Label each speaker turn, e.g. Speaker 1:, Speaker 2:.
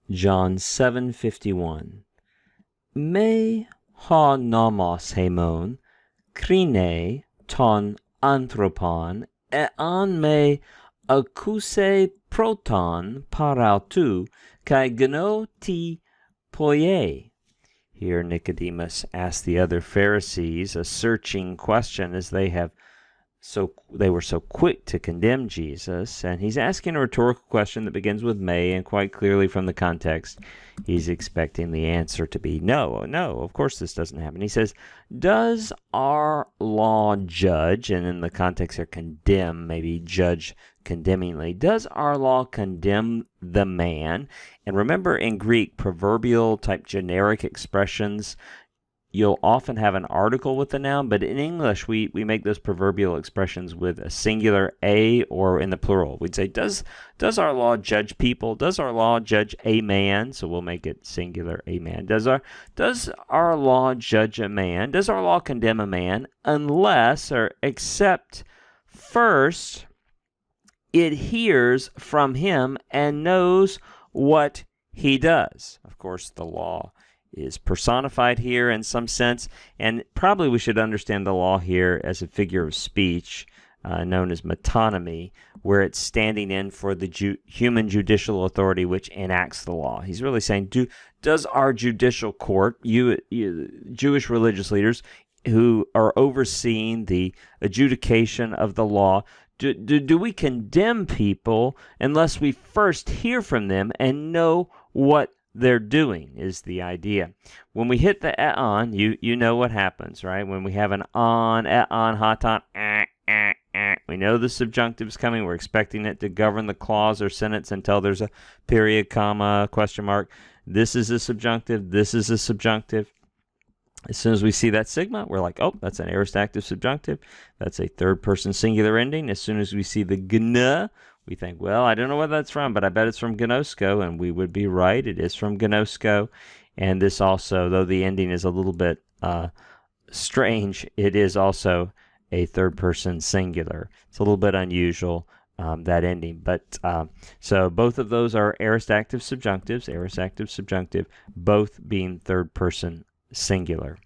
Speaker 1: John 7:51. Me ha nomos hemon, krine ton anthropon, an me accuse proton parautu, kai gno ti poie. Here Nicodemus asked the other Pharisees a searching question, as they were so quick to condemn Jesus, and he's asking a rhetorical question that begins with "may," and quite clearly from the context, he's expecting the answer to be no, of course this doesn't happen. He says, does our law judge, and in the context here condemn, maybe judge condemningly, does our law condemn the man? And remember, in Greek, proverbial type generic expressions, you'll often have an article with the noun, but in English, we make those proverbial expressions with a singular a, or in the plural. We'd say, does our law judge people? Does our law judge a man? So we'll make it singular, a man. Does our law judge a man? Does our law condemn a man? Unless, or except, first, it hears from him and knows what he does. Of course, the law is personified here in some sense, and probably we should understand the law here as a figure of speech known as metonymy, where it's standing in for the human judicial authority which enacts the law. He's really saying, does our judicial court, Jewish religious leaders who are overseeing the adjudication of the law, do we condemn people unless we first hear from them and know what they're doing, is the idea. When we hit the on, you know what happens, right? When we have an on, haton, we know the subjunctive is coming. We're expecting it to govern the clause or sentence until there's a period, comma, question mark. This is a subjunctive. This is a subjunctive. As soon as we see that sigma, we're like, oh, that's an aorist active subjunctive. That's a third-person singular ending. As soon as we see the gna, we think, well, I don't know where that's from, but I bet it's from gnosko, and we would be right. It is from gnosko. And this also, though the ending is a little bit strange, it is also a third-person singular. It's a little bit unusual, that ending. But so both of those are aorist active subjunctives, aorist active subjunctive, both being third-person singular.